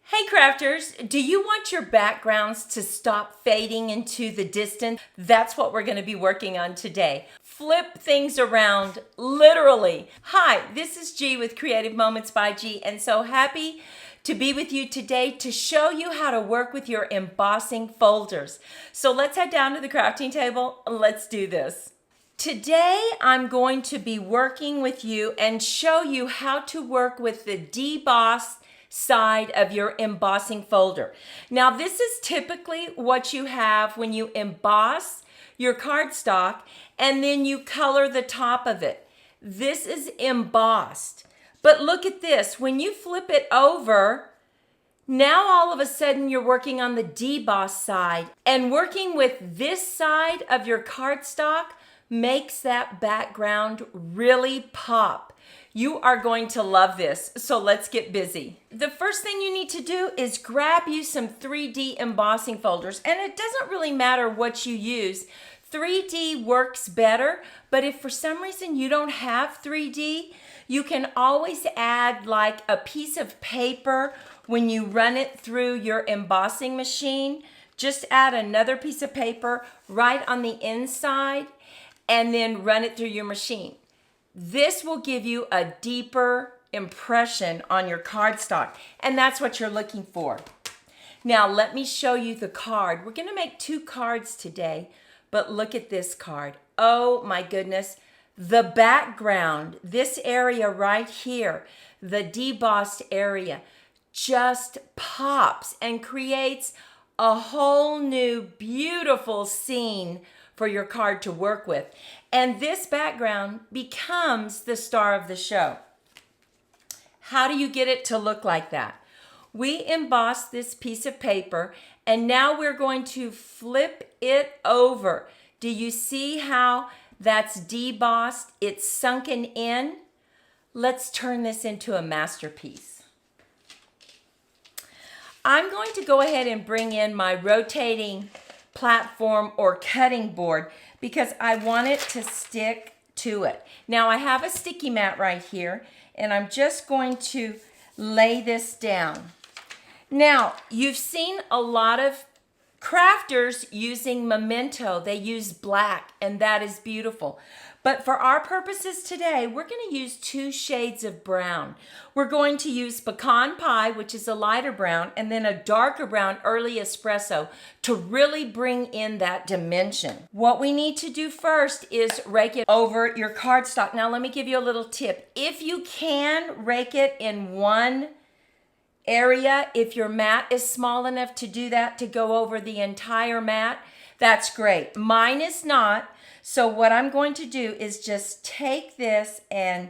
Hey crafters, do you want your backgrounds to stop fading into the distance? That's what we're going to be working on today. Flip things around, literally. Hi, this is G with Creative Moments by G, and so happy to be with you today to show you how to work with your embossing folders. So let's head down to the crafting table. Let's do this. Today, I'm going to be working with you and show you how to work with the deboss side of your embossing folder. Now, this is typically what you have when you emboss your cardstock and then you color the top of it. This is embossed. But look at this. When you flip it over, now all of a sudden you're working on the deboss side. And working with this side of your cardstock makes that background really pop. You are going to love this, so let's get busy. The first thing you need to do is grab you some 3D embossing folders, and it doesn't really matter what you use. 3D works better, but if for some reason you don't have 3D, you can always add like a piece of paper when you run it through your embossing machine. Just add another piece of paper right on the inside and then run it through your machine. This will give you a deeper impression on your cardstock, and that's what you're looking for. Now, let me show you the card. We're going to make 2 cards today, but look at this card. Oh my goodness. The background, this area right here, the debossed area, just pops and creates a whole new beautiful scene for your card to work with. And this background becomes the star of the show. How do you get it to look like that? We emboss this piece of paper, and now we're going to flip it over. Do you see how that's debossed? It's sunken in. Let's turn this into a masterpiece. I'm going to go ahead and bring in my rotating platform or cutting board because I want it to stick to it. Now I have a sticky mat right here, and I'm just going to lay this down. Now, you've seen a lot of crafters using memento. They use black, and that is beautiful. But for our purposes today, we're going to use 2 shades of brown. We're going to use pecan pie, which is a lighter brown, and then a darker brown, early espresso, to really bring in that dimension. What we need to do first is rake it over your cardstock. Now, let me give you a little tip. If you can rake it in one area, if your mat is small enough to do that, to go over the entire mat, that's great. Mine is not. So what I'm going to do is just take this and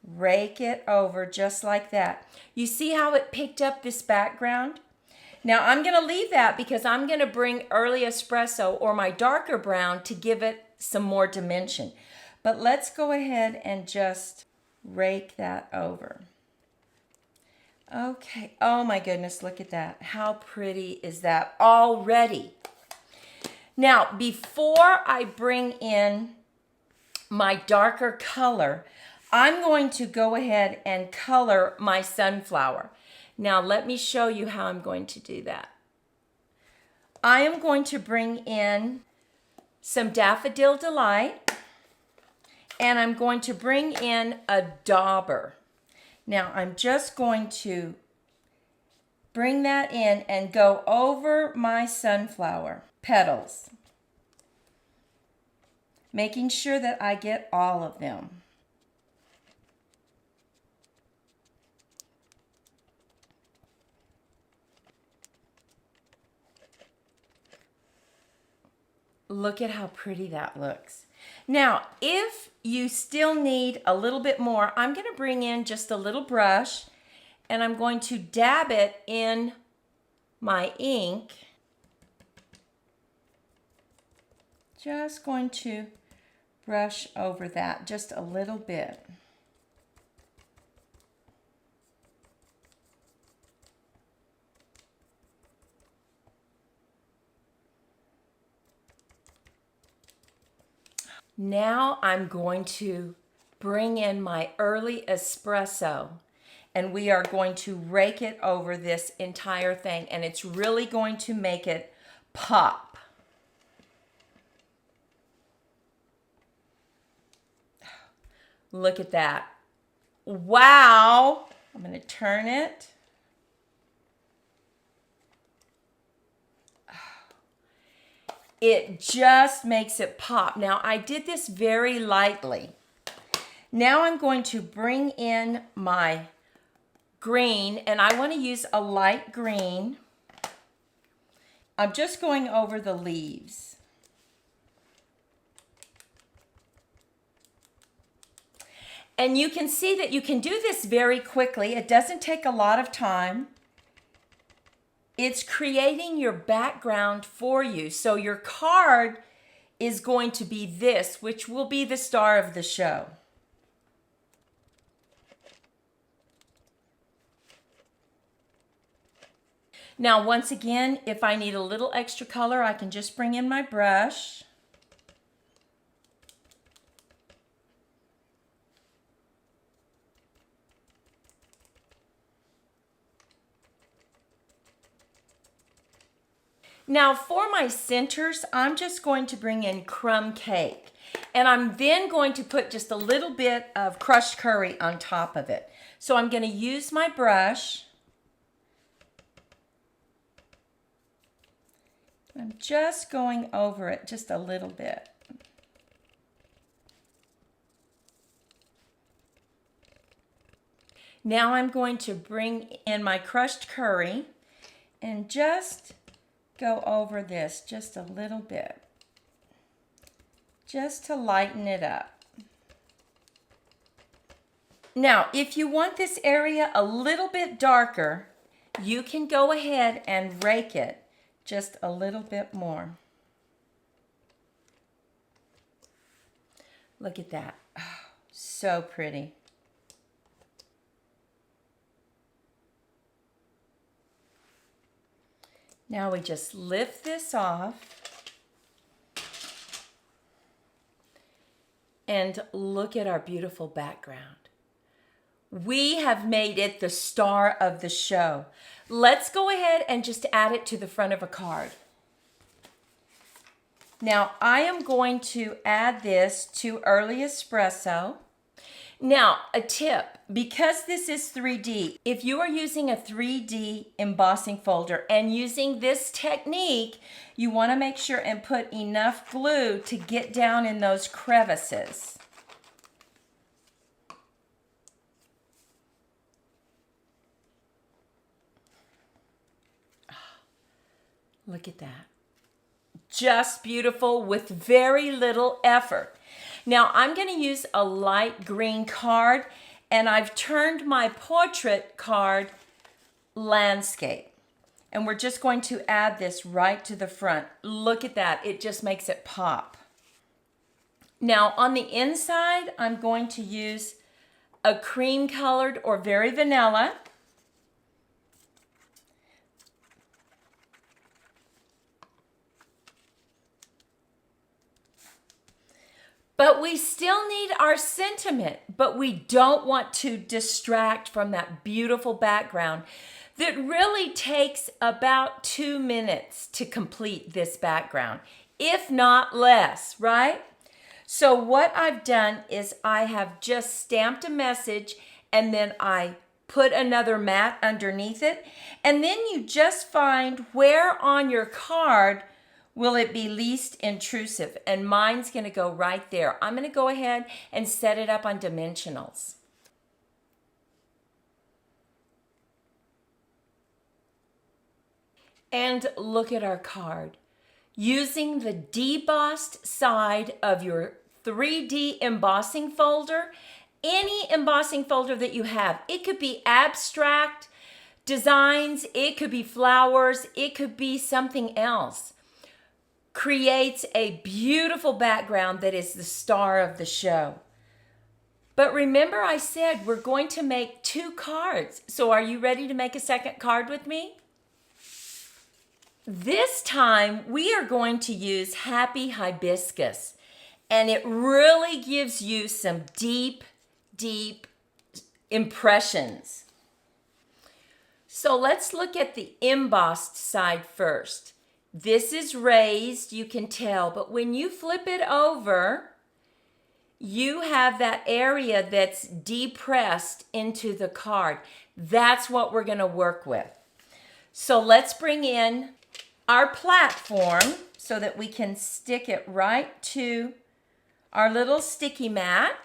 rake it over just like that. You see how it picked up this background? Now I'm going to leave that because I'm going to bring early espresso or my darker brown to give it some more dimension. But let's go ahead and just rake that over. Okay, oh my goodness, look at that. How pretty is that already? Now, before I bring in my darker color, I'm going to go ahead and color my sunflower. Now, let me show you how I'm going to do that. I am going to bring in some Daffodil Delight, and I'm going to bring in a dauber. Now, I'm just going to bring that in and go over my sunflower petals, making sure that I get all of them. Look at how pretty that looks. Now, if you still need a little bit more, I'm going to bring in just a little brush, and I'm going to dab it in my ink. Just going to brush over that just a little bit. Now I'm going to bring in my early espresso, and we are going to rake it over this entire thing, and it's really going to make it pop. Look at that. Wow. I'm going to turn it. It just makes it pop. Now, I did this very lightly. Now I'm going to bring in my green, and I want to use a light green. I'm just going over the leaves. And you can see that you can do this very quickly. It doesn't take a lot of time. It's creating your background for you. So your card is going to be this, which will be the star of the show. Now, once again, if I need a little extra color, I can just bring in my brush. Now for my centers, I'm just going to bring in crumb cake. And I'm then going to put just a little bit of crushed curry on top of it. So I'm going to use my brush. I'm just going over it just a little bit. Now I'm going to bring in my crushed curry and just go over this just a little bit, just to lighten it up. Now, if you want this area a little bit darker, you can go ahead and rake it just a little bit more. Look at that. Oh, so pretty. Now we just lift this off and look at our beautiful background. We have made it the star of the show. Let's go ahead and just add it to the front of a card. Now I am going to add this to Early Espresso. Now, a tip, because this is 3D, if you are using a 3D embossing folder and using this technique, you want to make sure and put enough glue to get down in those crevices. Look at that. Just beautiful with very little effort. Now I'm going to use a light green card, and I've turned my portrait card landscape. And we're just going to add this right to the front. Look at that. It just makes it pop. Now on the inside, I'm going to use a cream colored or very vanilla. But we still need our sentiment, but we don't want to distract from that beautiful background that really takes about 2 minutes to complete this background, if not less, right? So what I've done is I have just stamped a message, and then I put another mat underneath it, and then you just find where on your card will it be least intrusive, and mine's going to go right there. I'm going to go ahead and set it up on dimensionals. And look at our card. Using the debossed side of your 3D embossing folder, any embossing folder that you have, it could be abstract designs, it could be flowers, it could be something else, creates a beautiful background that is the star of the show. But remember I said we're going to make 2 cards. So are you ready to make a second card with me? This time we are going to use Happy Hibiscus, and it really gives you some deep, deep impressions. So let's look at the embossed side first. This is raised, you can tell, but when you flip it over, you have that area that's depressed into the card. That's what we're going to work with. So let's bring in our platform so that we can stick it right to our little sticky mat.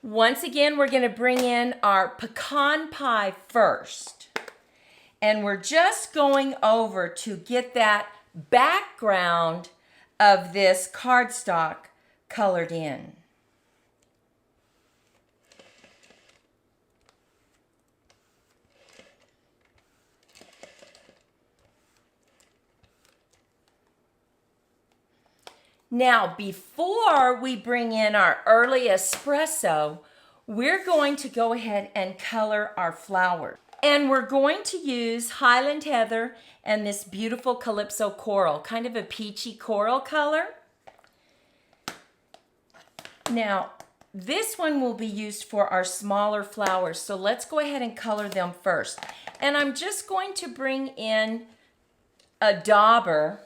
Once again, we're going to bring in our pecan pie first. And we're just going over to get that background of this cardstock colored in. Now, before we bring in our early espresso, we're going to go ahead and color our flowers. And we're going to use Highland Heather and this beautiful Calypso Coral, kind of a peachy coral color. Now, this one will be used for our smaller flowers, so let's go ahead and color them first. And I'm just going to bring in a dauber.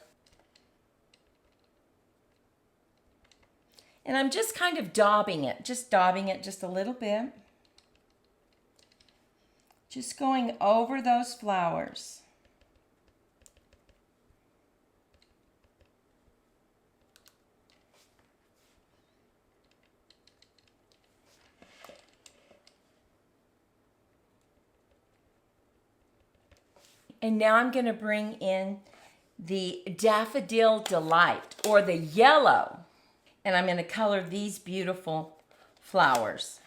And I'm just kind of daubing it just a little bit. Just going over those flowers. And now I'm going to bring in the Daffodil Delight, or the yellow. And I'm going to color these beautiful flowers.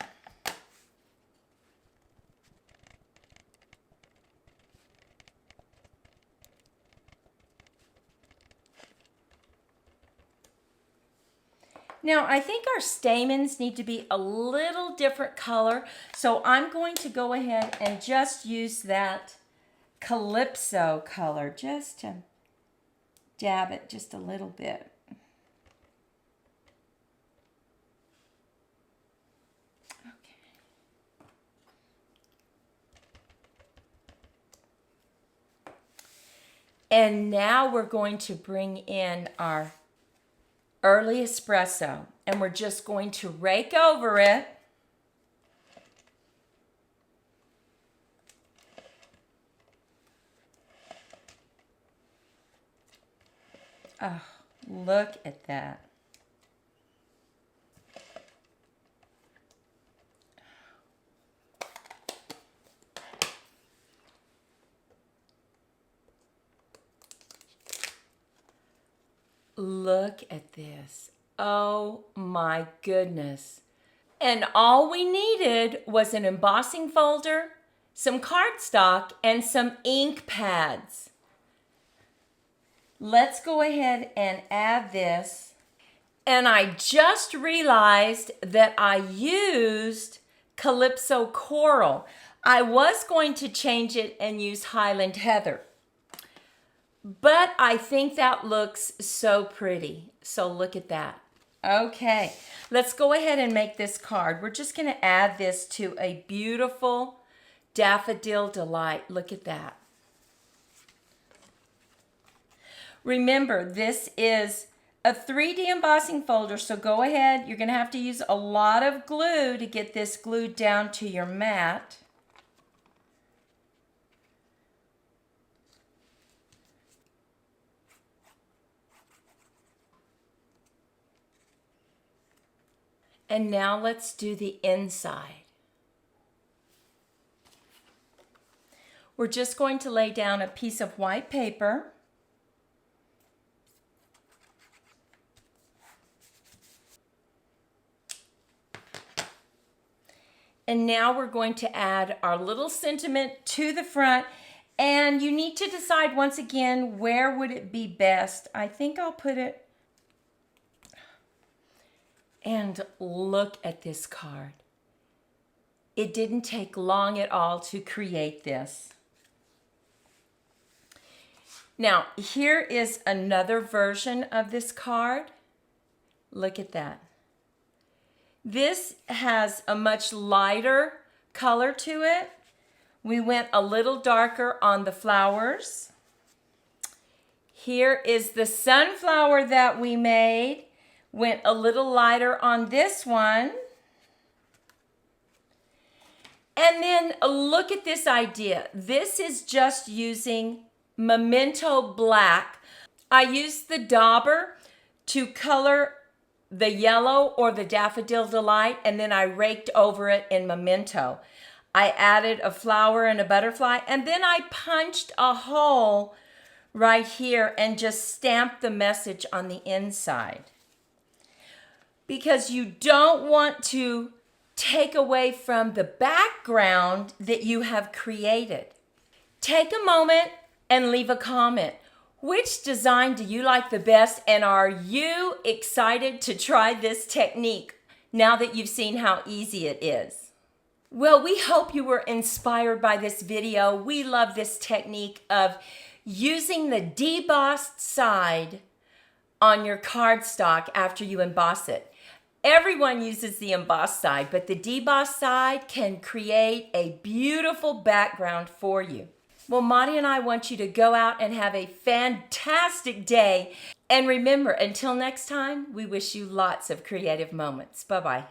Now, I think our stamens need to be a little different color, so I'm going to go ahead and just use that Calypso color just to dab it just a little bit. And now we're going to bring in our early espresso, and we're just going to rake over it. Oh, look at that. Look at this. Oh my goodness. And all we needed was an embossing folder, some cardstock, and some ink pads. Let's go ahead and add this. And I just realized that I used Calypso Coral. I was going to change it and use Highland Heather, but I think that looks so pretty. So look at that. Okay, let's go ahead and make this card. We're just going to add this to a beautiful Daffodil Delight. Look at that. Remember, this is a 3D embossing folder, so go ahead. You're going to have to use a lot of glue to get this glued down to your mat. And now let's do the inside. We're just going to lay down a piece of white paper. And now we're going to add our little sentiment to the front. And you need to decide once again, where would it be best? I think I'll put it. And look at this card. It didn't take long at all to create this. Now, here is another version of this card. Look at that. This has a much lighter color to it. We went a little darker on the flowers. Here is the sunflower that we made. Went a little lighter on this one. And then look at this idea. This is just using Memento Black. I used the dauber to color the yellow or the Daffodil Delight, and then I raked over it in Memento. I added a flower and a butterfly, and then I punched a hole right here and just stamped the message on the inside. Because you don't want to take away from the background that you have created. Take a moment and leave a comment. Which design do you like the best, and are you excited to try this technique now that you've seen how easy it is? Well, we hope you were inspired by this video. We love this technique of using the debossed side on your cardstock after you emboss it. Everyone uses the embossed side, but the debossed side can create a beautiful background for you. Well, Monty and I want you to go out and have a fantastic day. And remember, until next time, we wish you lots of creative moments. Bye-bye.